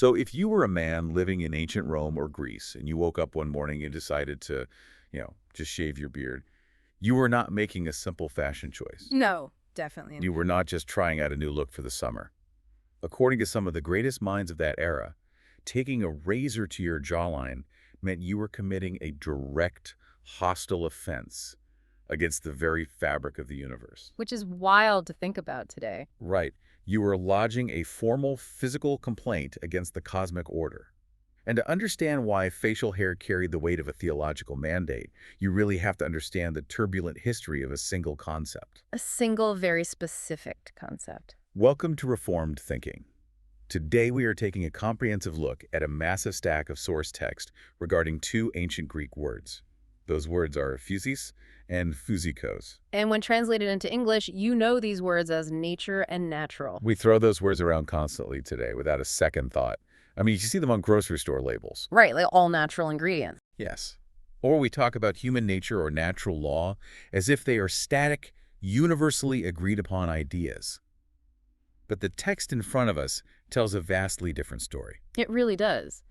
So if you were a man living in ancient Rome or Greece and you woke up one morning and decided to, just shave your beard, you were not making a simple fashion choice. No, definitely not. You were not just trying out a new look for the summer. According to some of the greatest minds of that era, taking a razor to your jawline meant you were committing a direct, hostile offense against the very fabric of the universe. Which is wild to think about today. Right. You were lodging a formal physical complaint against the cosmic order. And to understand why facial hair carried the weight of a theological mandate, you really have to understand the turbulent history of a single concept. A single, very specific concept. Welcome to Reformed Thinking. Today we are taking a comprehensive look at a massive stack of source text regarding two ancient Greek words. Those words are physis and physikos. And when translated into English, you know these words as nature and natural. We throw those words around constantly today without a second thought. I mean, you see them on grocery store labels. Right, like all natural ingredients. Yes. Or we talk about human nature or natural law as if they are static, universally agreed upon ideas. But the text in front of us tells a vastly different story. It really does.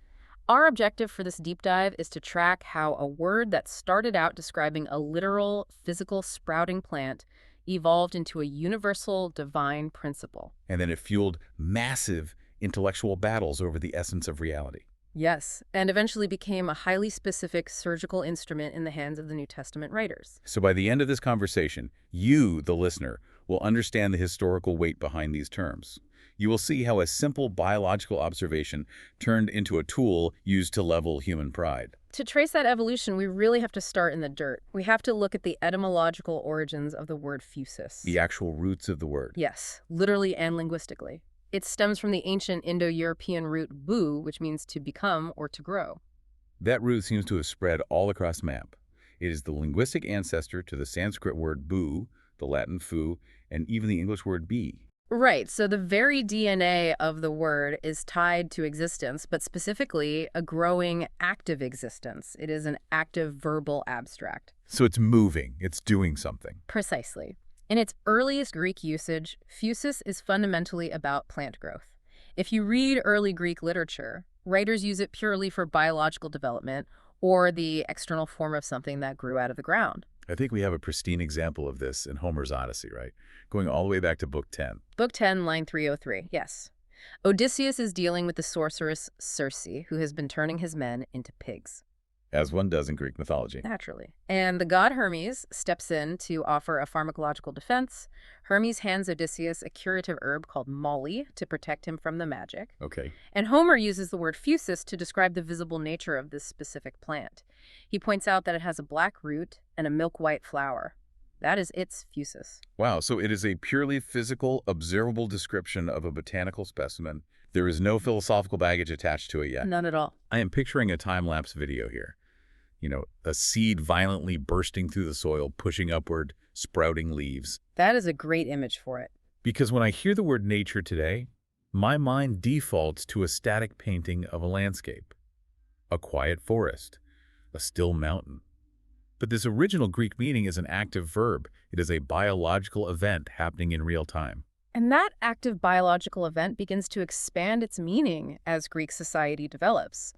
Our objective for this deep dive is to track how a word that started out describing a literal, physical sprouting plant evolved into a universal divine principle. And then it fueled massive intellectual battles over the essence of reality. Yes, and eventually became a highly specific surgical instrument in the hands of the New Testament writers. So by the end of this conversation, you, the listener, will understand the historical weight behind these terms. You will see how a simple biological observation turned into a tool used to level human pride. To trace that evolution, we really have to start in the dirt. We have to look at the etymological origins of the word physis. The actual roots of the word. Yes, literally and linguistically. It stems from the ancient Indo-European root bu, which means to become or to grow. That root seems to have spread all across the map. It is the linguistic ancestor to the Sanskrit word bu, the Latin fu, and even the English word be. Right, so the very DNA of the word is tied to existence, but specifically a growing active existence. It is an active verbal abstract. So it's moving, it's doing something. Precisely. In its earliest Greek usage, physis is fundamentally about plant growth. If you read early Greek literature, writers use it purely for biological development or the external form of something that grew out of the ground. I think we have a pristine example of this in Homer's Odyssey, right? Going all the way back to Book 10. Book 10, line 303, yes. Odysseus is dealing with the sorceress Circe, who has been turning his men into pigs. As one does in Greek mythology. Naturally. And the god Hermes steps in to offer a pharmacological defense. Hermes hands Odysseus a curative herb called moly to protect him from the magic. Okay. And Homer uses the word physis to describe the visible nature of this specific plant. He points out that it has a black root and a milk-white flower. That is its physis. Wow, so it is a purely physical, observable description of a botanical specimen. There is no philosophical baggage attached to it yet. None at all. I am picturing a time-lapse video here. A seed violently bursting through the soil, pushing upward, sprouting leaves. That is a great image for it. Because when I hear the word nature today, my mind defaults to a static painting of a landscape. A quiet forest, a still mountain. But this original Greek meaning is an active verb. It is a biological event happening in real time. And that active biological event begins to expand its meaning as Greek society develops.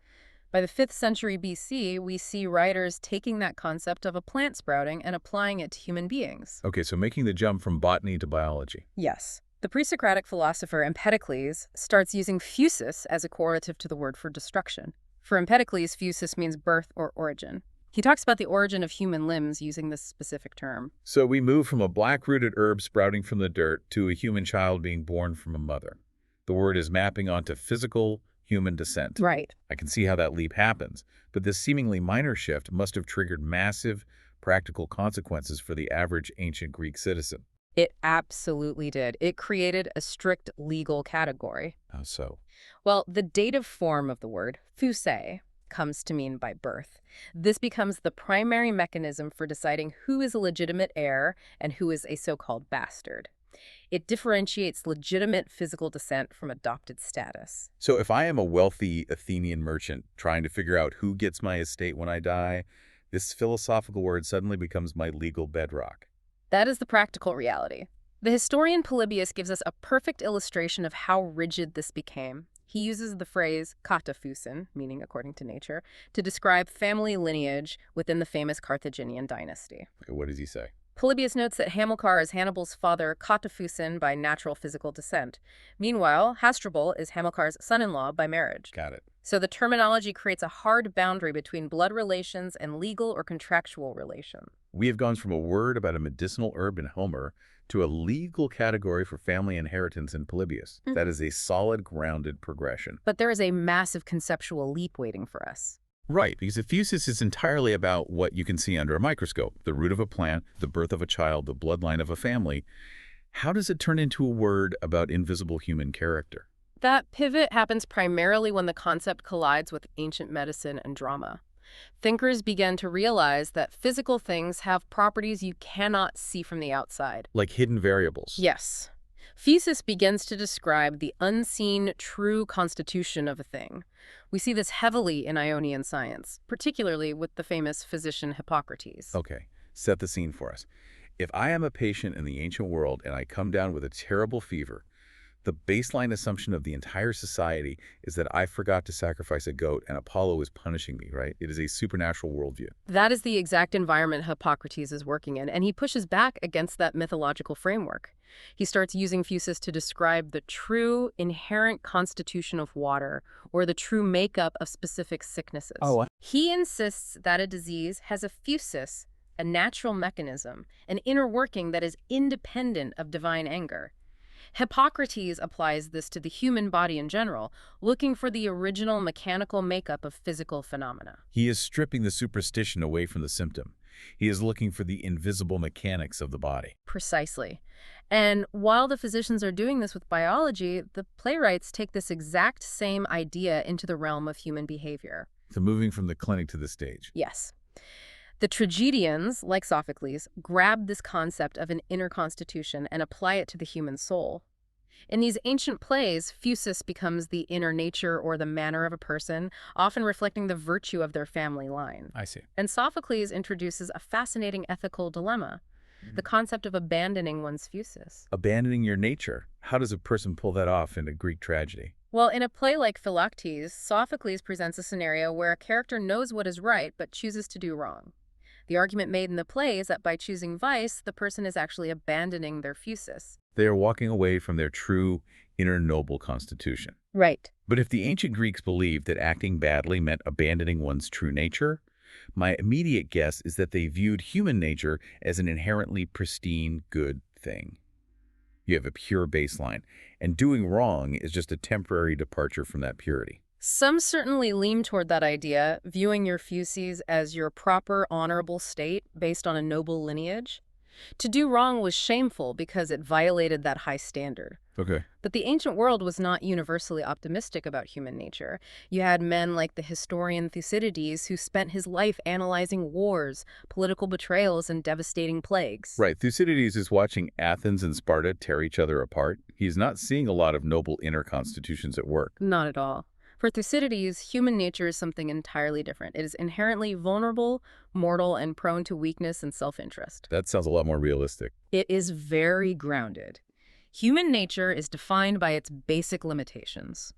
By the 5th century BC, we see writers taking that concept of a plant sprouting and applying it to human beings. Okay, so making the jump from botany to biology. Yes. The Pre-Socratic philosopher Empedocles starts using physis as a correlative to the word for destruction. For Empedocles, physis means birth or origin. He talks about the origin of human limbs using this specific term. So we move from a black-rooted herb sprouting from the dirt to a human child being born from a mother. The word is mapping onto physical human descent. Right. I can see how that leap happens, but this seemingly minor shift must have triggered massive practical consequences for the average ancient Greek citizen. It absolutely did. It created a strict legal category. How so? Well, the dative form of the word, phusei, comes to mean by birth. This becomes the primary mechanism for deciding who is a legitimate heir and who is a so-called bastard. It differentiates legitimate physical descent from adopted status. So if I am a wealthy Athenian merchant trying to figure out who gets my estate when I die, this philosophical word suddenly becomes my legal bedrock. That is the practical reality. The historian Polybius gives us a perfect illustration of how rigid this became. He uses the phrase kataphusin, meaning according to nature, to describe family lineage within the famous Carthaginian dynasty. Okay, what does he say? Polybius notes that Hamilcar is Hannibal's father, kataphusin, by natural physical descent. Meanwhile, Hasdrubal is Hamilcar's son-in-law by marriage. Got it. So the terminology creates a hard boundary between blood relations and legal or contractual relations. We have gone from a word about a medicinal herb in Homer to a legal category for family inheritance in Polybius. That is a solid, grounded progression. But there is a massive conceptual leap waiting for us. Right, because a physis is entirely about what you can see under a microscope, the root of a plant, the birth of a child, the bloodline of a family. How does it turn into a word about invisible human character? That pivot happens primarily when the concept collides with ancient medicine and drama. Thinkers began to realize that physical things have properties you cannot see from the outside. Like hidden variables. Yes. Physis begins to describe the unseen, true constitution of a thing. We see this heavily in Ionian science, particularly with the famous physician Hippocrates. Okay, set the scene for us. If I am a patient in the ancient world and I come down with a terrible fever, the baseline assumption of the entire society is that I forgot to sacrifice a goat and Apollo is punishing me, right? It is a supernatural worldview. That is the exact environment Hippocrates is working in, and he pushes back against that mythological framework. He starts using physis to describe the true, inherent constitution of water, or the true makeup of specific sicknesses. He insists that a disease has a physis, a natural mechanism, an inner working that is independent of divine anger. Hippocrates applies this to the human body in general, looking for the original mechanical makeup of physical phenomena. He is stripping the superstition away from the symptom. He is looking for the invisible mechanics of the body. Precisely. And while the physicians are doing this with biology, the playwrights take this exact same idea into the realm of human behavior. So moving from the clinic to the stage. Yes. The tragedians, like Sophocles, grab this concept of an inner constitution and apply it to the human soul. In these ancient plays, physis becomes the inner nature or the manner of a person, often reflecting the virtue of their family line. I see. And Sophocles introduces a fascinating ethical dilemma, the concept of abandoning one's physis. Abandoning your nature. How does a person pull that off in a Greek tragedy? Well, in a play like Philoctetes, Sophocles presents a scenario where a character knows what is right but chooses to do wrong. The argument made in the play is that by choosing vice, the person is actually abandoning their physis. They are walking away from their true, inner noble constitution. Right. But if the ancient Greeks believed that acting badly meant abandoning one's true nature, my immediate guess is that they viewed human nature as an inherently pristine, good thing. You have a pure baseline, and doing wrong is just a temporary departure from that purity. Some certainly lean toward that idea, viewing your physis as your proper, honorable state based on a noble lineage. To do wrong was shameful because it violated that high standard. Okay. But the ancient world was not universally optimistic about human nature. You had men like the historian Thucydides who spent his life analyzing wars, political betrayals, and devastating plagues. Right. Thucydides is watching Athens and Sparta tear each other apart. He's not seeing a lot of noble inner constitutions at work. Not at all. For Thucydides, human nature is something entirely different. It is inherently vulnerable, mortal, and prone to weakness and self-interest. That sounds a lot more realistic. It is very grounded. Human nature is defined by its basic limitations.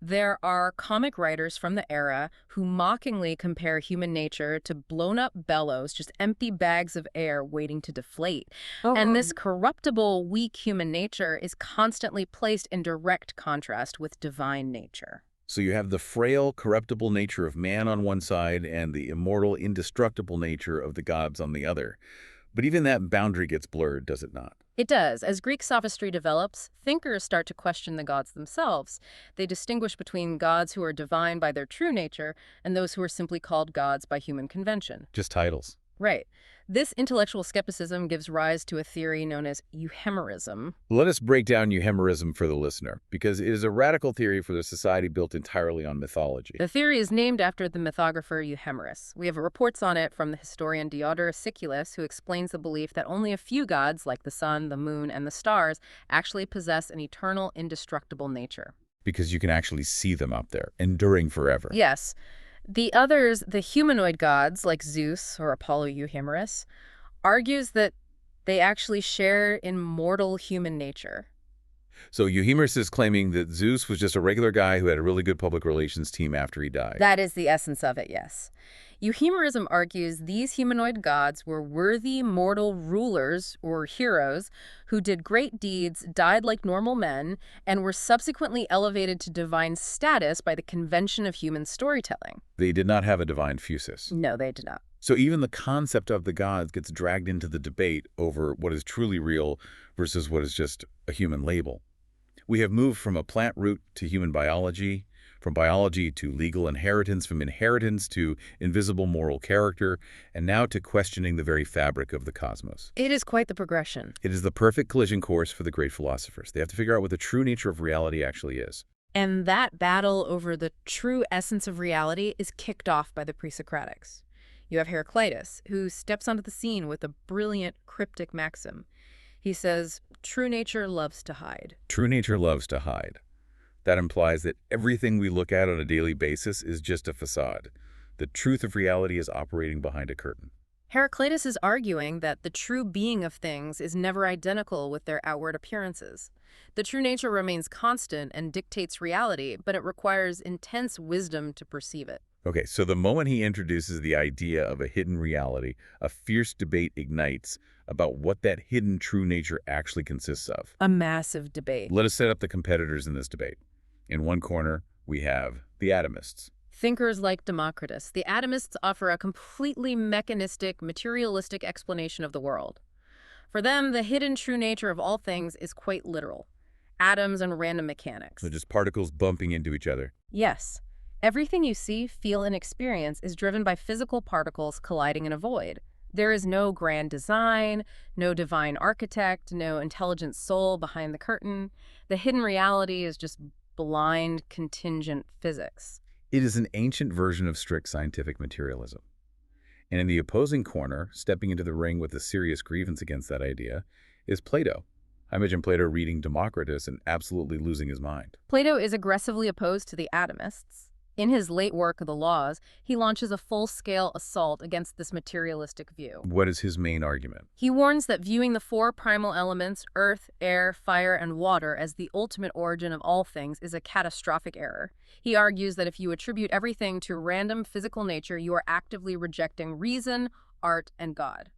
There are comic writers from the era who mockingly compare human nature to blown-up bellows, just empty bags of air waiting to deflate. And this corruptible, weak human nature is constantly placed in direct contrast with divine nature. So you have the frail, corruptible nature of man on one side and the immortal, indestructible nature of the gods on the other. But even that boundary gets blurred, does it not? It does. As Greek sophistry develops, thinkers start to question the gods themselves. They distinguish between gods who are divine by their true nature and those who are simply called gods by human convention. Just titles. Right. This intellectual skepticism gives rise to a theory known as euhemerism. Let us break down euhemerism for the listener, because it is a radical theory for the society built entirely on mythology. The theory is named after the mythographer Euhemerus. We have reports on it from the historian Diodorus Siculus, who explains the belief that only a few gods, like the sun, the moon, and the stars, actually possess an eternal, indestructible nature. Because you can actually see them up there, enduring forever. Yes. The others, the humanoid gods, like Zeus or Apollo Euhemerus, argues that they actually share in mortal human nature. So Euhemerus is claiming that Zeus was just a regular guy who had a really good public relations team after he died. That is the essence of it, yes. Euhemerism argues these humanoid gods were worthy mortal rulers or heroes who did great deeds, died like normal men, and were subsequently elevated to divine status by the convention of human storytelling. They did not have a divine physis. No, they did not. So even the concept of the gods gets dragged into the debate over what is truly real versus what is just a human label. We have moved from a plant root to human biology, from biology to legal inheritance, from inheritance to invisible moral character, and now to questioning the very fabric of the cosmos. It is quite the progression. It is the perfect collision course for the great philosophers. They have to figure out what the true nature of reality actually is. And that battle over the true essence of reality is kicked off by the Pre-Socratics. You have Heraclitus, who steps onto the scene with a brilliant cryptic maxim. He says, "True nature loves to hide." True nature loves to hide. That implies that everything we look at on a daily basis is just a facade. The truth of reality is operating behind a curtain. Heraclitus is arguing that the true being of things is never identical with their outward appearances. The true nature remains constant and dictates reality, but it requires intense wisdom to perceive it. Okay, so the moment he introduces the idea of a hidden reality, a fierce debate ignites about what that hidden true nature actually consists of. A massive debate. Let us set up the competitors in this debate. In one corner, we have the atomists. Thinkers like Democritus, the atomists offer a completely mechanistic, materialistic explanation of the world. For them, the hidden true nature of all things is quite literal. Atoms and random mechanics. They're just particles bumping into each other. Yes. Everything you see, feel, and experience is driven by physical particles colliding in a void. There is no grand design, no divine architect, no intelligent soul behind the curtain. The hidden reality is just blind, contingent physics. It is an ancient version of strict scientific materialism. And in the opposing corner, stepping into the ring with a serious grievance against that idea, is Plato. I imagine Plato reading Democritus and absolutely losing his mind. Plato is aggressively opposed to the atomists. In his late work, The Laws, he launches a full-scale assault against this materialistic view. What is his main argument? He warns that viewing the four primal elements, earth, air, fire, and water, as the ultimate origin of all things is a catastrophic error. He argues that if you attribute everything to random physical nature, you are actively rejecting reason, art, and God.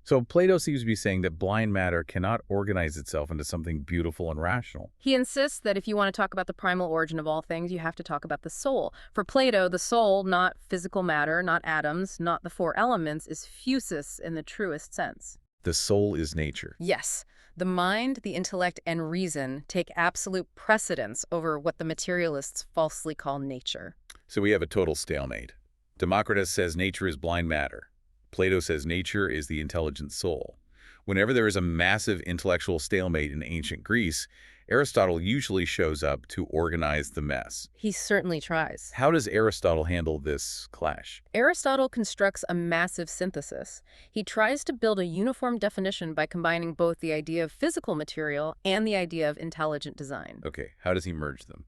So Plato seems to be saying that blind matter cannot organize itself into something beautiful and rational. He insists that if you want to talk about the primal origin of all things, you have to talk about the soul. For Plato, the soul, not physical matter, not atoms, not the four elements, is physis in the truest sense. The soul is nature. Yes. The mind, the intellect, and reason take absolute precedence over what the materialists falsely call nature. So we have a total stalemate. Democritus says nature is blind matter. Plato says nature is the intelligent soul. Whenever there is a massive intellectual stalemate in ancient Greece, Aristotle usually shows up to organize the mess. He certainly tries. How does Aristotle handle this clash? Aristotle constructs a massive synthesis. He tries to build a uniform definition by combining both the idea of physical material and the idea of intelligent design. Okay, how does he merge them?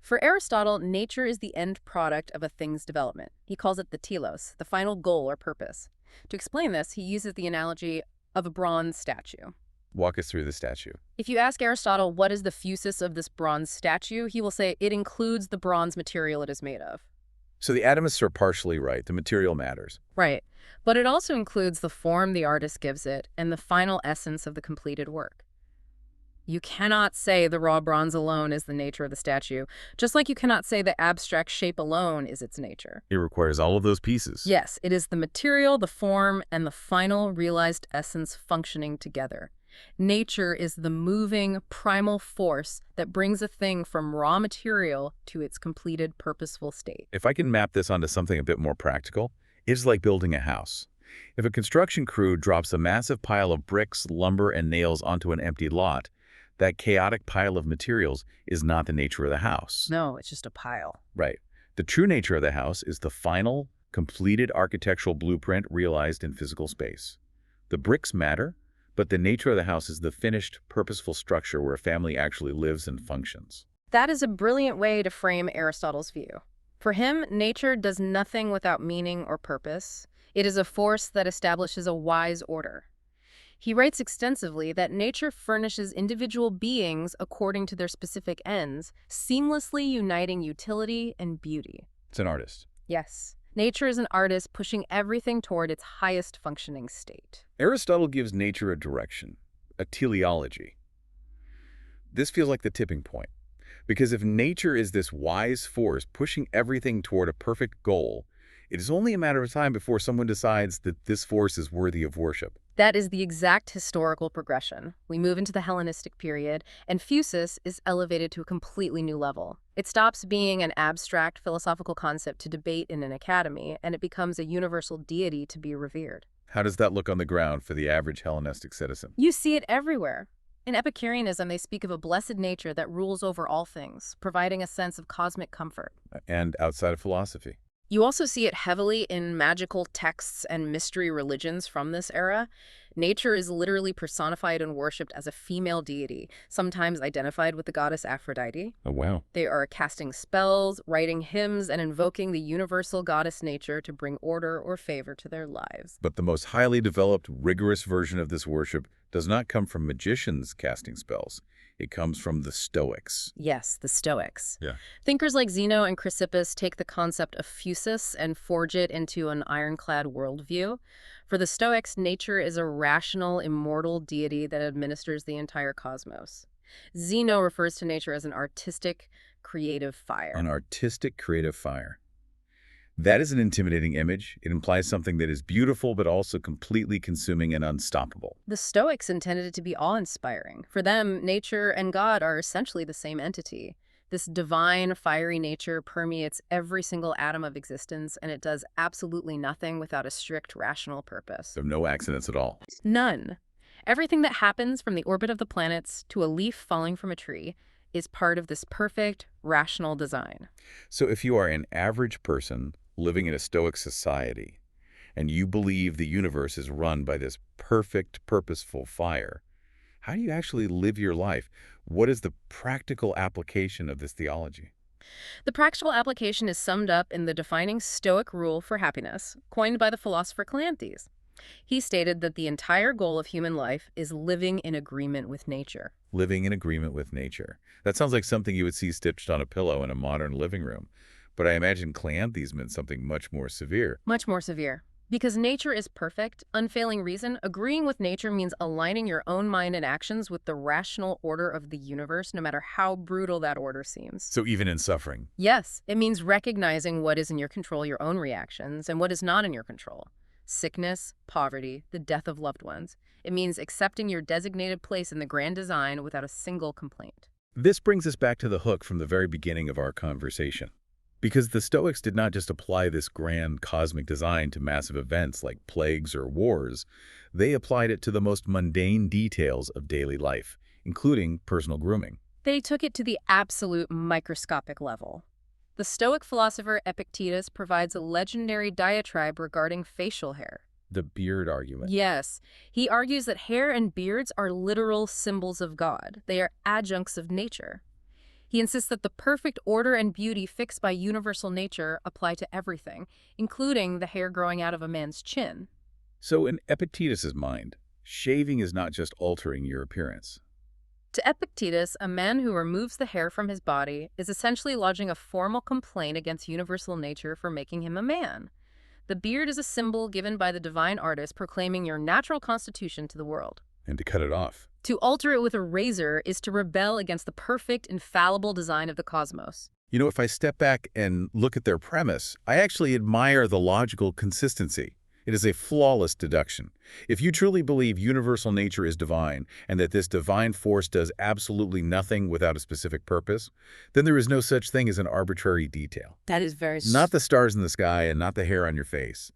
For Aristotle, nature is the end product of a thing's development. He calls it the telos, the final goal or purpose. To explain this, he uses the analogy of a bronze statue. Walk us through the statue. If you ask Aristotle what is the physis of this bronze statue, he will say it includes the bronze material it is made of. So the atomists are partially right. The material matters. Right. But it also includes the form the artist gives it and the final essence of the completed work. You cannot say the raw bronze alone is the nature of the statue, just like you cannot say the abstract shape alone is its nature. It requires all of those pieces. Yes, it is the material, the form, and the final realized essence functioning together. Nature is the moving, primal force that brings a thing from raw material to its completed, purposeful state. If I can map this onto something a bit more practical, it's like building a house. If a construction crew drops a massive pile of bricks, lumber, and nails onto an empty lot, that chaotic pile of materials is not the nature of the house. No, it's just a pile. Right. The true nature of the house is the final, completed architectural blueprint realized in physical space. The bricks matter, but the nature of the house is the finished, purposeful structure where a family actually lives and functions. That is a brilliant way to frame Aristotle's view. For him, nature does nothing without meaning or purpose. It is a force that establishes a wise order. He writes extensively that nature furnishes individual beings according to their specific ends, seamlessly uniting utility and beauty. It's an artist. Yes, nature is an artist pushing everything toward its highest functioning state. Aristotle gives nature a direction, a teleology. This feels like the tipping point, because if nature is this wise force pushing everything toward a perfect goal, it is only a matter of time before someone decides that this force is worthy of worship. That is the exact historical progression. We move into the Hellenistic period, and physis is elevated to a completely new level. It stops being an abstract philosophical concept to debate in an academy, and it becomes a universal deity to be revered. How does that look on the ground for the average Hellenistic citizen? You see it everywhere. In Epicureanism, they speak of a blessed nature that rules over all things, providing a sense of cosmic comfort. And outside of philosophy? You also see it heavily in magical texts and mystery religions from this era. Nature is literally personified and worshipped as a female deity, sometimes identified with the goddess Aphrodite. Oh, wow. They are casting spells, writing hymns, and invoking the universal goddess nature to bring order or favor to their lives. But the most highly developed, rigorous version of this worship does not come from magicians casting spells. It comes from the Stoics. Yes, the Stoics. Yeah. Thinkers like Zeno and Chrysippus take the concept of physis and forge it into an ironclad worldview. For the Stoics, nature is a rational, immortal deity that administers the entire cosmos. Zeno refers to nature as an artistic, creative fire. An artistic, creative fire. That is an intimidating image. It implies something that is beautiful, but also completely consuming and unstoppable. The Stoics intended it to be awe-inspiring. For them, nature and God are essentially the same entity. This divine, fiery nature permeates every single atom of existence, and it does absolutely nothing without a strict, rational purpose. So no accidents at all. None. Everything that happens from the orbit of the planets to a leaf falling from a tree is part of this perfect, rational design. So if you are an average person living in a Stoic society, and you believe the universe is run by this perfect, purposeful fire, how do you actually live your life? What is the practical application of this theology? The practical application is summed up in the defining Stoic rule for happiness, coined by the philosopher Cleanthes. He stated that the entire goal of human life is living in agreement with nature. Living in agreement with nature. That sounds like something you would see stitched on a pillow in a modern living room. But I imagine Cleanthes meant something much more severe. Much more severe. Because nature is perfect, unfailing reason, agreeing with nature means aligning your own mind and actions with the rational order of the universe, no matter how brutal that order seems. So even in suffering? Yes, it means recognizing what is in your control, your own reactions, and what is not in your control. Sickness, poverty, the death of loved ones. It means accepting your designated place in the grand design without a single complaint. This brings us back to the hook from the very beginning of our conversation. Because the Stoics did not just apply this grand cosmic design to massive events like plagues or wars, they applied it to the most mundane details of daily life, including personal grooming. They took it to the absolute microscopic level. The Stoic philosopher Epictetus provides a legendary diatribe regarding facial hair. The beard argument. Yes, he argues that hair and beards are literal symbols of God. They are adjuncts of nature. He insists that the perfect order and beauty fixed by universal nature apply to everything, including the hair growing out of a man's chin. So in Epictetus's mind, shaving is not just altering your appearance. To Epictetus, a man who removes the hair from his body is essentially lodging a formal complaint against universal nature for making him a man. The beard is a symbol given by the divine artist proclaiming your natural constitution to the world. And to cut it off. To alter it with a razor is to rebel against the perfect, infallible design of the cosmos. You know, if I step back and look at their premise, I actually admire the logical consistency. It is a flawless deduction. If you truly believe universal nature is divine and that this divine force does absolutely nothing without a specific purpose, then there is no such thing as an arbitrary detail. That is very... Not the stars in the sky and not the hair on your face.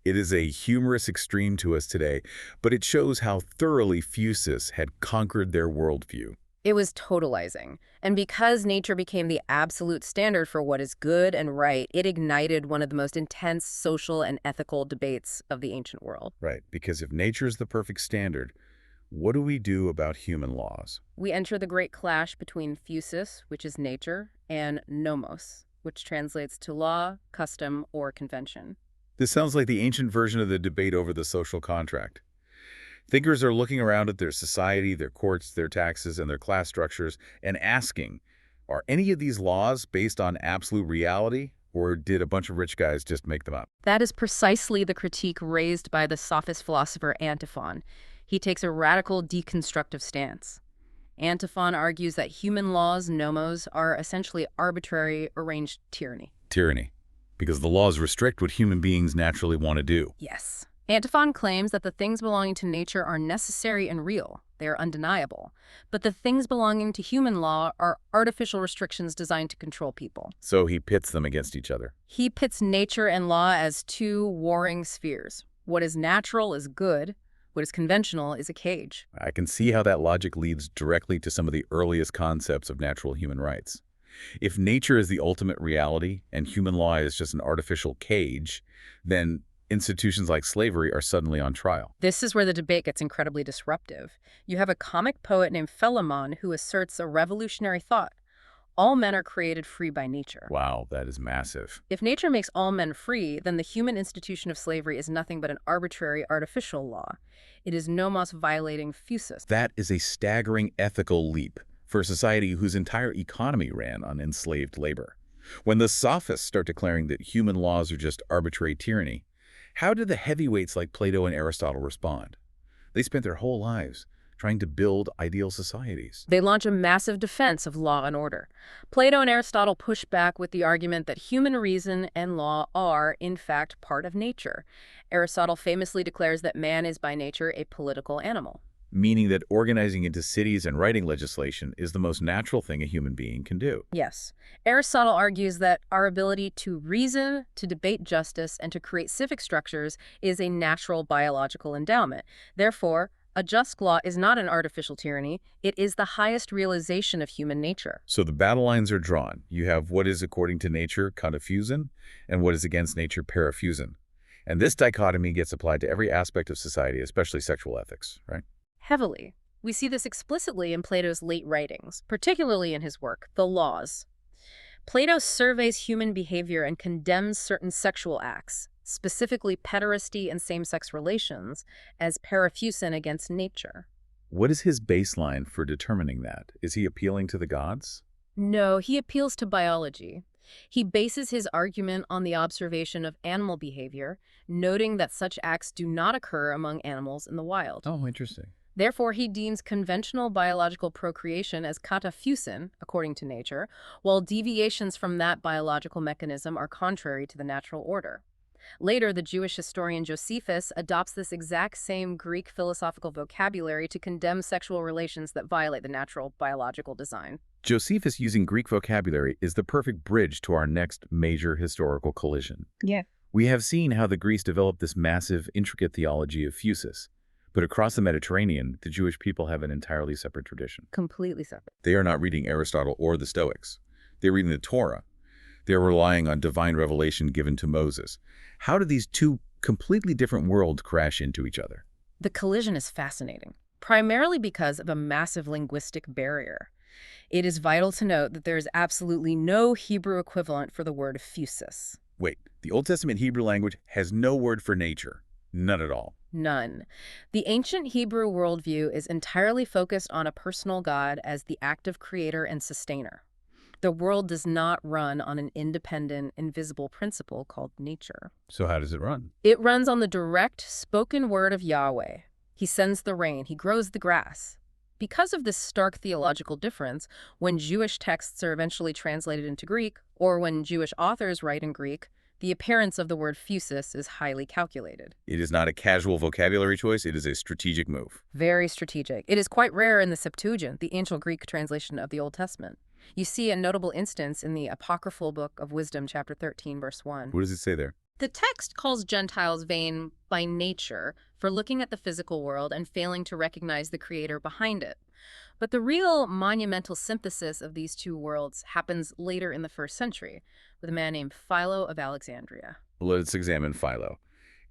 It is a humorous extreme to us today, but it shows how thoroughly physis had conquered their worldview. It was totalizing. And because nature became the absolute standard for what is good and right, it ignited one of the most intense social and ethical debates of the ancient world. Right, because if nature is the perfect standard, what do we do about human laws? We enter the great clash between physis, which is nature, and nomos, which translates to law, custom, or convention. This sounds like the ancient version of the debate over the social contract. Thinkers are looking around at their society, their courts, their taxes, and their class structures and asking, are any of these laws based on absolute reality, or did a bunch of rich guys just make them up? That is precisely the critique raised by the sophist philosopher Antiphon. He takes a radical deconstructive stance. Antiphon argues that human laws, nomos, are essentially arbitrary, arranged tyranny. Tyranny. Because the laws restrict what human beings naturally want to do. Yes. Antiphon claims that the things belonging to nature are necessary and real. They are undeniable. But the things belonging to human law are artificial restrictions designed to control people. So he pits them against each other. He pits nature and law as two warring spheres. What is natural is good. What is conventional is a cage. I can see how that logic leads directly to some of the earliest concepts of natural human rights. If nature is the ultimate reality and human law is just an artificial cage, then institutions like slavery are suddenly on trial. This is where the debate gets incredibly disruptive. You have a comic poet named Philemon who asserts a revolutionary thought. All men are created free by nature. Wow, that is massive. If nature makes all men free, then the human institution of slavery is nothing but an arbitrary, artificial law. It is nomos violating physis. That is a staggering ethical leap for a society whose entire economy ran on enslaved labor. When the sophists start declaring that human laws are just arbitrary tyranny, how did the heavyweights like Plato and Aristotle respond? They spent their whole lives trying to build ideal societies. They launch a massive defense of law and order. Plato and Aristotle push back with the argument that human reason and law are, in fact, part of nature. Aristotle famously declares that man is by nature a political animal. Meaning that organizing into cities and writing legislation is the most natural thing a human being can do. Yes. Aristotle argues that our ability to reason, to debate justice, and to create civic structures is a natural biological endowment. Therefore, a just law is not an artificial tyranny. It is the highest realization of human nature. So the battle lines are drawn. You have what is according to nature, contaphusin, and what is against nature, paraphusin. And this dichotomy gets applied to every aspect of society, especially sexual ethics, right? Heavily. We see this explicitly in Plato's late writings, particularly in his work, The Laws. Plato surveys human behavior and condemns certain sexual acts, specifically pederasty and same-sex relations, as paraphusin against nature. What is his baseline for determining that? Is he appealing to the gods? No, he appeals to biology. He bases his argument on the observation of animal behavior, noting that such acts do not occur among animals in the wild. Oh, interesting. Therefore, he deems conventional biological procreation as kataphusin, according to nature, while deviations from that biological mechanism are contrary to the natural order. Later, the Jewish historian Josephus adopts this exact same Greek philosophical vocabulary to condemn sexual relations that violate the natural biological design. Josephus using Greek vocabulary is the perfect bridge to our next major historical collision. Yeah. We have seen how the Greeks developed this massive, intricate theology of physis. But across the Mediterranean, the Jewish people have an entirely separate tradition. Completely separate. They are not reading Aristotle or the Stoics. They're reading the Torah. They're relying on divine revelation given to Moses. How do these two completely different worlds crash into each other? The collision is fascinating, primarily because of a massive linguistic barrier. It is vital to note that there is absolutely no Hebrew equivalent for the word physis. Wait, the Old Testament Hebrew language has no word for nature. None at all. None. The ancient Hebrew worldview is entirely focused on a personal God as the active creator and sustainer. The world does not run on an independent, invisible principle called nature. So how does it run? It runs on the direct, spoken word of Yahweh. He sends the rain. He grows the grass. Because of this stark theological difference, when Jewish texts are eventually translated into Greek, or when Jewish authors write in Greek, the appearance of the word physis is highly calculated. It is not a casual vocabulary choice. It is a strategic move. Very strategic. It is quite rare in the Septuagint, the ancient Greek translation of the Old Testament. You see a notable instance in the apocryphal book of Wisdom, chapter 13, verse 1. What does it say there? The text calls Gentiles vain by nature for looking at the physical world and failing to recognize the creator behind it. But the real monumental synthesis of these two worlds happens later in the 1st century with a man named Philo of Alexandria. Let's examine Philo.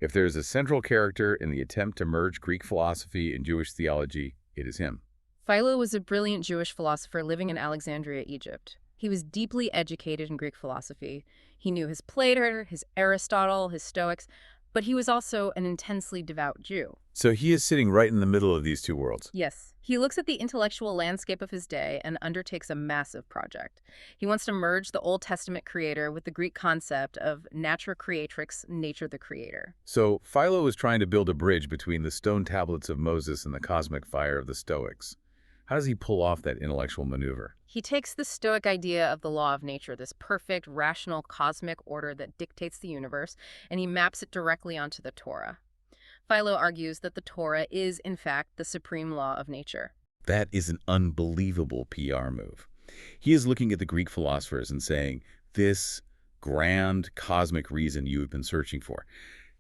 If there is a central character in the attempt to merge Greek philosophy and Jewish theology, it is him. Philo was a brilliant Jewish philosopher living in Alexandria, Egypt. He was deeply educated in Greek philosophy. He knew his Plato, his Aristotle, his Stoics, but he was also an intensely devout Jew. So he is sitting right in the middle of these two worlds. Yes. He looks at the intellectual landscape of his day and undertakes a massive project. He wants to merge the Old Testament creator with the Greek concept of natura creatrix, nature the creator. So Philo is trying to build a bridge between the stone tablets of Moses and the cosmic fire of the Stoics. How does he pull off that intellectual maneuver? He takes the Stoic idea of the law of nature, this perfect, rational, cosmic order that dictates the universe, and he maps it directly onto the Torah. Philo argues that the Torah is, in fact, the supreme law of nature. That is an unbelievable PR move. He is looking at the Greek philosophers and saying, this grand cosmic reason you have been searching for,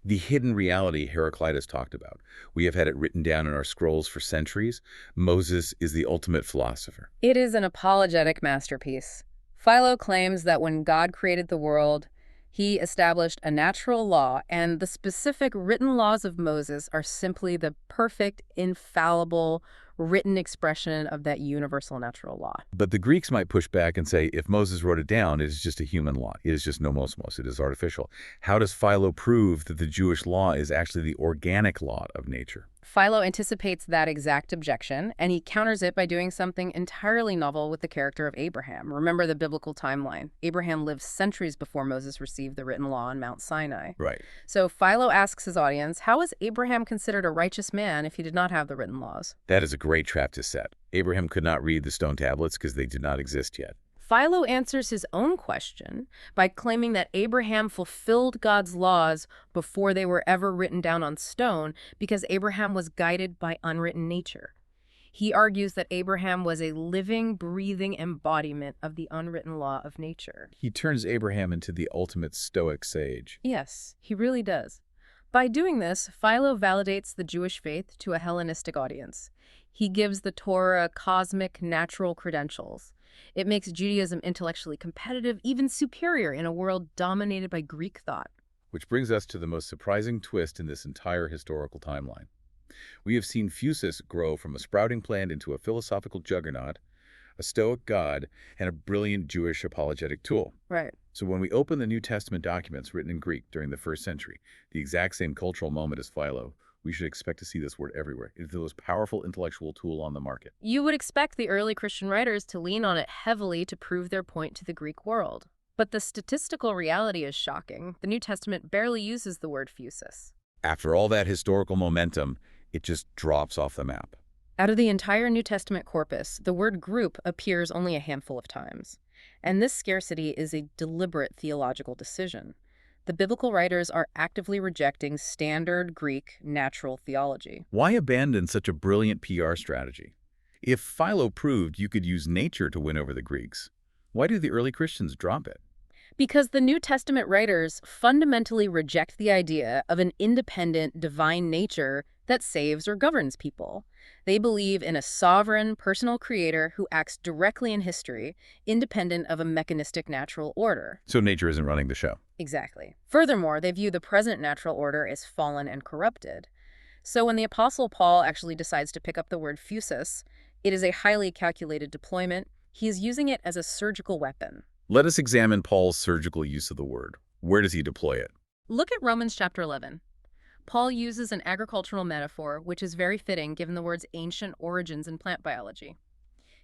the hidden reality Heraclitus talked about. We have had it written down in our scrolls for centuries. Moses is the ultimate philosopher. It is an apologetic masterpiece. Philo claims that when God created the world, he established a natural law, and the specific written laws of Moses are simply the perfect, infallible, written expression of that universal natural law. But the Greeks might push back and say, if Moses wrote it down, it is just a human law. It is just nomosmos. It is artificial. How does Philo prove that the Jewish law is actually the organic law of nature? Philo anticipates that exact objection, and he counters it by doing something entirely novel with the character of Abraham. Remember the biblical timeline. Abraham lived centuries before Moses received the written law on Mount Sinai. Right. So Philo asks his audience, how was Abraham considered a righteous man if he did not have the written laws? That is a great trap to set. Abraham could not read the stone tablets because they did not exist yet. Philo answers his own question by claiming that Abraham fulfilled God's laws before they were ever written down on stone because Abraham was guided by unwritten nature. He argues that Abraham was a living, breathing embodiment of the unwritten law of nature. He turns Abraham into the ultimate Stoic sage. Yes, he really does. By doing this, Philo validates the Jewish faith to a Hellenistic audience. He gives the Torah cosmic, natural credentials. It makes Judaism intellectually competitive, even superior in a world dominated by Greek thought. Which brings us to the most surprising twist in this entire historical timeline. We have seen physis grow from a sprouting plant into a philosophical juggernaut, a Stoic god, and a brilliant Jewish apologetic tool. Right. So when we open the New Testament documents written in Greek during the first century, the exact same cultural moment as Philo, we should expect to see this word everywhere. It is the most powerful intellectual tool on the market. You would expect the early Christian writers to lean on it heavily to prove their point to the Greek world. But the statistical reality is shocking. The New Testament barely uses the word physis. After all that historical momentum, it just drops off the map. Out of the entire New Testament corpus, the word group appears only a handful of times. And this scarcity is a deliberate theological decision. The biblical writers are actively rejecting standard Greek natural theology. Why abandon such a brilliant PR strategy? If Philo proved you could use nature to win over the Greeks, why do the early Christians drop it? Because the New Testament writers fundamentally reject the idea of an independent divine nature that saves or governs people. They believe in a sovereign, personal creator who acts directly in history, independent of a mechanistic natural order. So nature isn't running the show. Exactly. Furthermore, they view the present natural order as fallen and corrupted. So when the Apostle Paul actually decides to pick up the word physis, it is a highly calculated deployment. He is using it as a surgical weapon. Let us examine Paul's surgical use of the word. Where does he deploy it? Look at Romans chapter 11. Paul uses an agricultural metaphor, which is very fitting given the word's ancient origins in plant biology.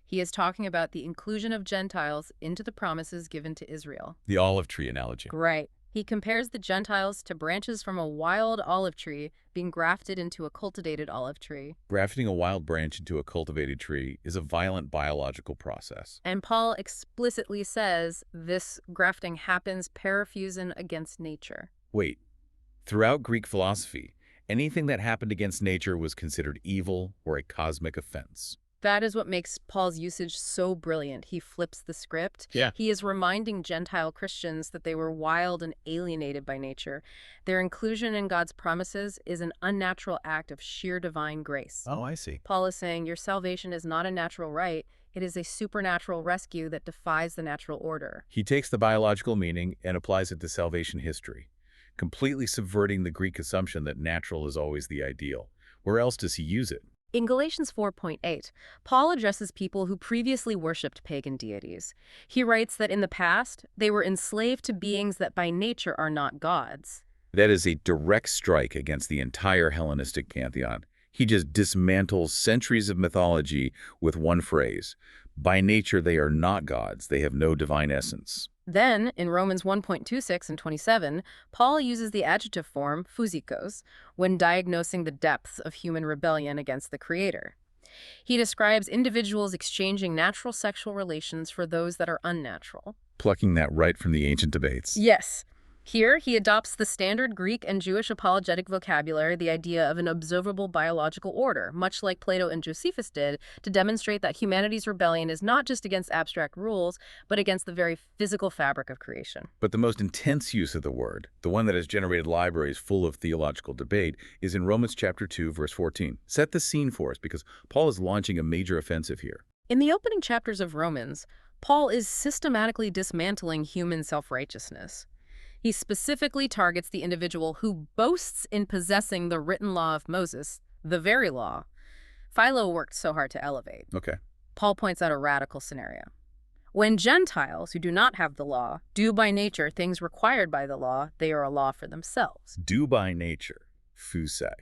He is talking about the inclusion of Gentiles into the promises given to Israel. The olive tree analogy. Right. He compares the Gentiles to branches from a wild olive tree being grafted into a cultivated olive tree. Grafting a wild branch into a cultivated tree is a violent biological process. And Paul explicitly says this grafting happens parafusion against nature. Wait. Throughout Greek philosophy, anything that happened against nature was considered evil or a cosmic offense. That is what makes Paul's usage so brilliant. He flips the script. Yeah. He is reminding Gentile Christians that they were wild and alienated by nature. Their inclusion in God's promises is an unnatural act of sheer divine grace. Oh, I see. Paul is saying your salvation is not a natural right. It is a supernatural rescue that defies the natural order. He takes the biological meaning and applies it to salvation history, completely subverting the Greek assumption that natural is always the ideal. Where else does he use it? In Galatians 4.8, Paul addresses people who previously worshipped pagan deities. He writes that in the past, they were enslaved to beings that by nature are not gods. That is a direct strike against the entire Hellenistic pantheon. He just dismantles centuries of mythology with one phrase. By nature, they are not gods. They have no divine essence. Then, in Romans 1.26 and 27, Paul uses the adjective form physikos when diagnosing the depths of human rebellion against the Creator. He describes individuals exchanging natural sexual relations for those that are unnatural. Plucking that right from the ancient debates. Yes. Here, he adopts the standard Greek and Jewish apologetic vocabulary, the idea of an observable biological order, much like Plato and Josephus did, to demonstrate that humanity's rebellion is not just against abstract rules, but against the very physical fabric of creation. But the most intense use of the word, the one that has generated libraries full of theological debate, is in Romans chapter 2, verse 14. Set the scene for us, because Paul is launching a major offensive here. In the opening chapters of Romans, Paul is systematically dismantling human self-righteousness. He specifically targets the individual who boasts in possessing the written law of Moses, the very law Philo worked so hard to elevate. Okay. Paul points out a radical scenario. When Gentiles who do not have the law do by nature things required by the law, they are a law for themselves. Do by nature, phusai.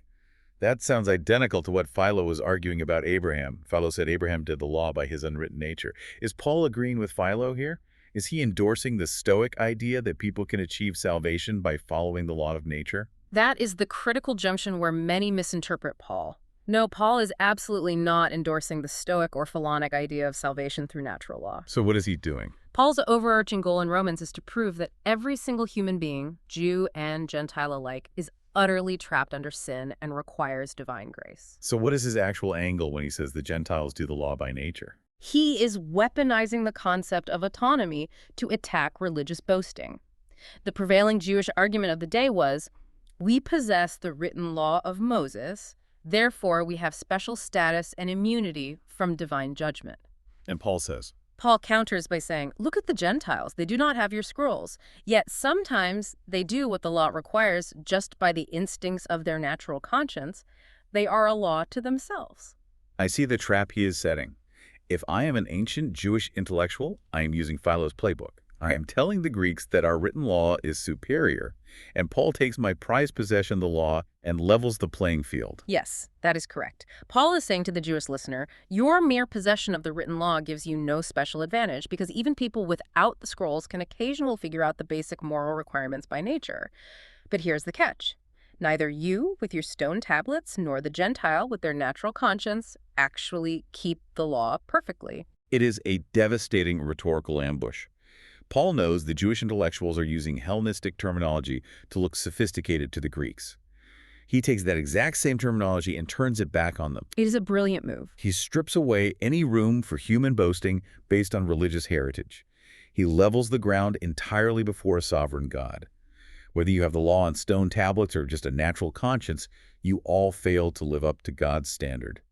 That sounds identical to what Philo was arguing about Abraham. Philo said Abraham did the law by his unwritten nature. Is Paul agreeing with Philo here? Is he endorsing the Stoic idea that people can achieve salvation by following the law of nature? That is the critical junction where many misinterpret Paul. No, Paul is absolutely not endorsing the Stoic or Philonic idea of salvation through natural law. So what is he doing? Paul's overarching goal in Romans is to prove that every single human being, Jew and Gentile alike, is utterly trapped under sin and requires divine grace. So what is his actual angle when he says the Gentiles do the law by nature? He is weaponizing the concept of autonomy to attack religious boasting. The prevailing Jewish argument of the day was, we possess the written law of Moses, therefore we have special status and immunity from divine judgment. And Paul says, Paul counters by saying, look at the Gentiles. They do not have your scrolls. Yet sometimes they do what the law requires just by the instincts of their natural conscience. They are a law to themselves. I see the trap he is setting. If I am an ancient Jewish intellectual, I am using Philo's playbook. I am telling the Greeks that our written law is superior, and Paul takes my prized possession, the law, and levels the playing field. Yes, that is correct. Paul is saying to the Jewish listener, your mere possession of the written law gives you no special advantage because even people without the scrolls can occasionally figure out the basic moral requirements by nature. But here's the catch. Neither you, with your stone tablets, nor the Gentile, with their natural conscience, actually keep the law perfectly. It is a devastating rhetorical ambush. Paul knows the Jewish intellectuals are using Hellenistic terminology to look sophisticated to the Greeks. He takes that exact same terminology and turns it back on them. It is a brilliant move. He strips away any room for human boasting based on religious heritage. He levels the ground entirely before a sovereign God. Whether you have the law on stone tablets or just a natural conscience, you all fail to live up to God's standard.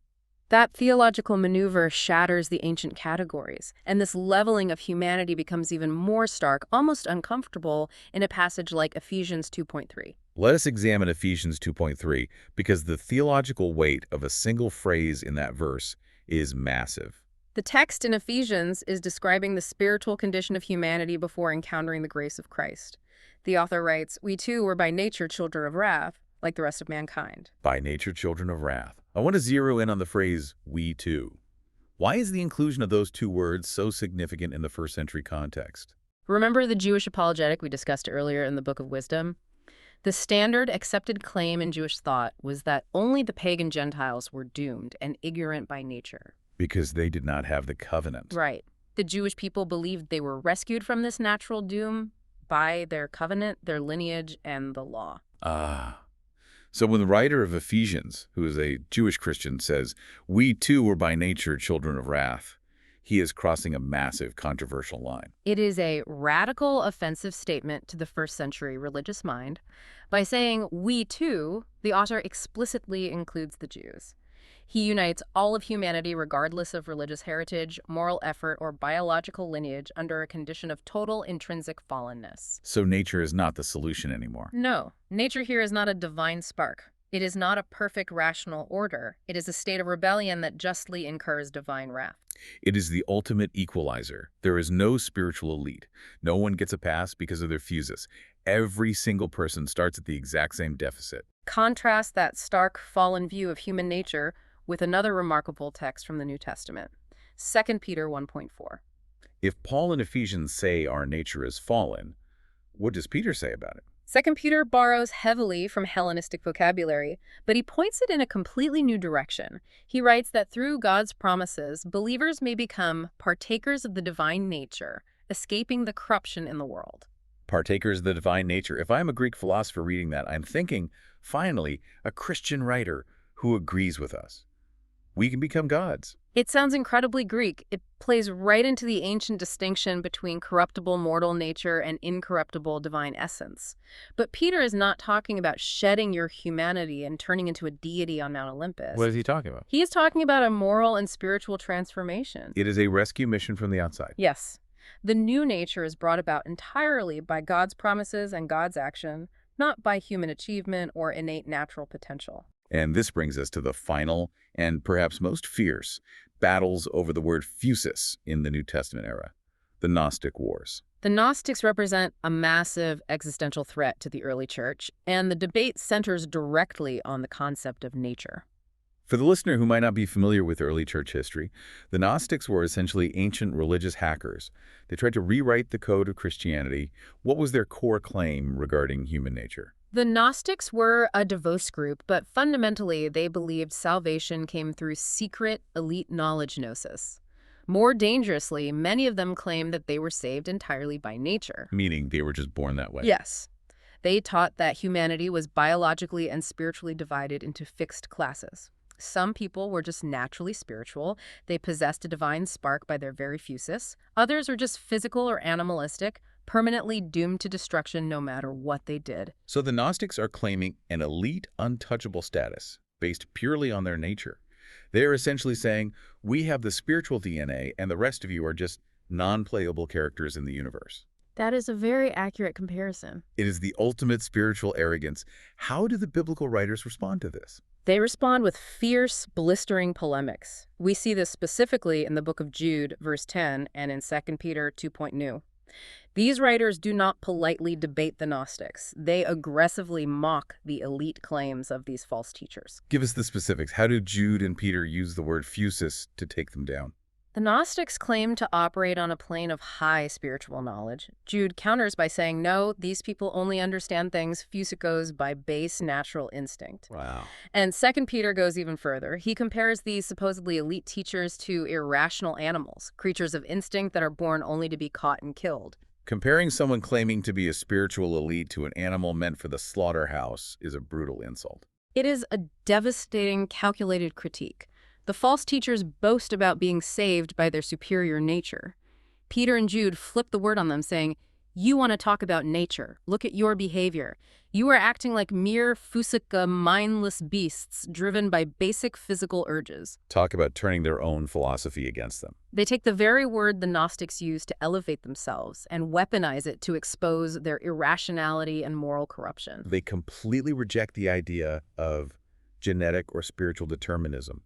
That theological maneuver shatters the ancient categories, and this leveling of humanity becomes even more stark, almost uncomfortable, in a passage like Ephesians 2.3. Let us examine Ephesians 2.3, because the theological weight of a single phrase in that verse is massive. The text in Ephesians is describing the spiritual condition of humanity before encountering the grace of Christ. The author writes, we too were by nature children of wrath, like the rest of mankind. By nature children of wrath. I want to zero in on the phrase, we too. Why is the inclusion of those two words so significant in the first century context? Remember the Jewish apologetic we discussed earlier in the Book of Wisdom? The standard accepted claim in Jewish thought was that only the pagan Gentiles were doomed and ignorant by nature. Because they did not have the covenant. Right. The Jewish people believed they were rescued from this natural doom by their covenant, their lineage, and the law. Ah. So when the writer of Ephesians, who is a Jewish Christian, says, we too were by nature children of wrath, he is crossing a massive controversial line. It is a radical offensive statement to the first century religious mind. By saying we too, the author explicitly includes the Jews. He unites all of humanity regardless of religious heritage, moral effort, or biological lineage under a condition of total intrinsic fallenness. So nature is not the solution anymore. No, nature here is not a divine spark. It is not a perfect rational order. It is a state of rebellion that justly incurs divine wrath. It is the ultimate equalizer. There is no spiritual elite. No one gets a pass because of their physis. Every single person starts at the exact same deficit. Contrast that stark, fallen view of human nature with another remarkable text from the New Testament, 2 Peter 1:4. If Paul in Ephesians say our nature is fallen, what does Peter say about it? 2 Peter borrows heavily from Hellenistic vocabulary, but he points it in a completely new direction. He writes that through God's promises, believers may become partakers of the divine nature, escaping the corruption in the world. Partakers of the divine nature. If I'm a Greek philosopher reading that, I'm thinking, finally, a Christian writer who agrees with us. We can become gods. It sounds incredibly Greek. It plays right into the ancient distinction between corruptible mortal nature and incorruptible divine essence. But Peter is not talking about shedding your humanity and turning into a deity on Mount Olympus. What is he talking about? He is talking about a moral and spiritual transformation. It is a rescue mission from the outside. Yes. The new nature is brought about entirely by God's promises and God's action, not by human achievement or innate natural potential. And this brings us to the final and perhaps most fierce battles over the word physis in the New Testament era, the Gnostic Wars. The Gnostics represent a massive existential threat to the early church, and the debate centers directly on the concept of nature. For the listener who might not be familiar with early church history, the Gnostics were essentially ancient religious hackers. They tried to rewrite the code of Christianity. What was their core claim regarding human nature? The Gnostics were a diverse group, but fundamentally they believed salvation came through secret, elite knowledge gnosis. More dangerously, many of them claimed that they were saved entirely by nature. Meaning they were just born that way. Yes. They taught that humanity was biologically and spiritually divided into fixed classes. Some people were just naturally spiritual. They possessed a divine spark by their very physis. Others are just physical or animalistic, permanently doomed to destruction no matter what they did. So the Gnostics are claiming an elite, untouchable status based purely on their nature. They're essentially saying, we have the spiritual DNA and the rest of you are just non-playable characters in the universe. That is a very accurate comparison. It is the ultimate spiritual arrogance. How do the biblical writers respond to this? They respond with fierce, blistering polemics. We see this specifically in the book of Jude, verse 10, and in 2 Peter 2:9. These writers do not politely debate the Gnostics. They aggressively mock the elite claims of these false teachers. Give us the specifics. How do Jude and Peter use the word physis to take them down? The Gnostics claim to operate on a plane of high spiritual knowledge. Jude counters by saying, no, these people only understand things physikos by base natural instinct. Wow. And 2 Peter goes even further. He compares these supposedly elite teachers to irrational animals, creatures of instinct that are born only to be caught and killed. Comparing someone claiming to be a spiritual elite to an animal meant for the slaughterhouse is a brutal insult. It is a devastating, calculated critique. The false teachers boast about being saved by their superior nature. Peter and Jude flip the word on them, saying, you want to talk about nature. Look at your behavior. You are acting like mere physika, mindless beasts driven by basic physical urges. Talk about turning their own philosophy against them. They take the very word the Gnostics use to elevate themselves and weaponize it to expose their irrationality and moral corruption. They completely reject the idea of genetic or spiritual determinism.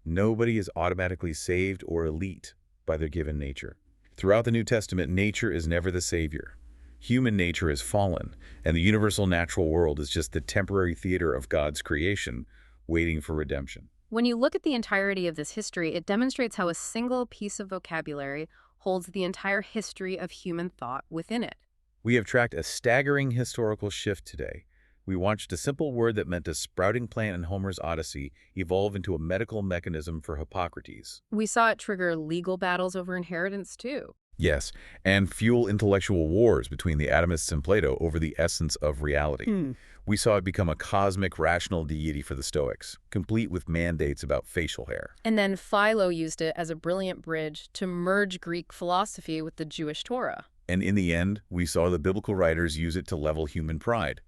Nobody is automatically saved or elite by their given nature. Throughout the New Testament, nature is never the savior. Human nature is fallen, and the universal natural world is just the temporary theater of God's creation, waiting for redemption. When you look at the entirety of this history, it demonstrates how a single piece of vocabulary holds the entire history of human thought within it. We have tracked a staggering historical shift today. We watched a simple word that meant a sprouting plant in Homer's Odyssey evolve into a medical mechanism for Hippocrates. We saw it trigger legal battles over inheritance, too. Yes, and fuel intellectual wars between the atomists and Plato over the essence of reality. We saw it become a cosmic rational deity for the Stoics, complete with mandates about facial hair. And then Philo used it as a brilliant bridge to merge Greek philosophy with the Jewish Torah. And in the end, we saw the biblical writers use it to level human pride,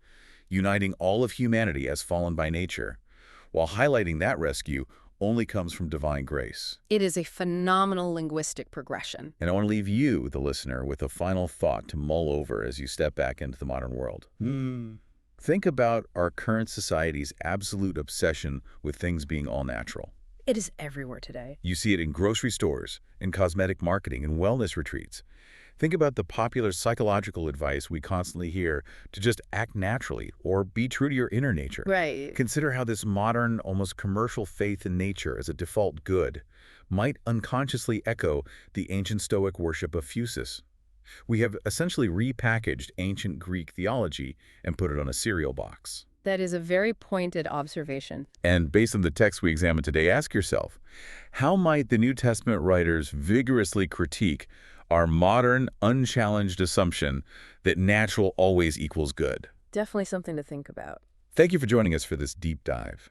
uniting all of humanity as fallen by nature, while highlighting that rescue only comes from divine grace. It is a phenomenal linguistic progression. And I want to leave you, the listener, with a final thought to mull over as you step back into the modern world. Think about our current society's absolute obsession with things being all natural. It is everywhere today. You see it in grocery stores, in cosmetic marketing, and wellness retreats. Think about the popular psychological advice we constantly hear to just act naturally or be true to your inner nature. Right. Consider how this modern, almost commercial faith in nature as a default good might unconsciously echo the ancient Stoic worship of physis. We have essentially repackaged ancient Greek theology and put it on a cereal box. That is a very pointed observation. And based on the text we examine today, ask yourself, how might the New Testament writers vigorously critique our modern, unchallenged assumption that natural always equals good? Definitely something to think about. Thank you for joining us for this deep dive.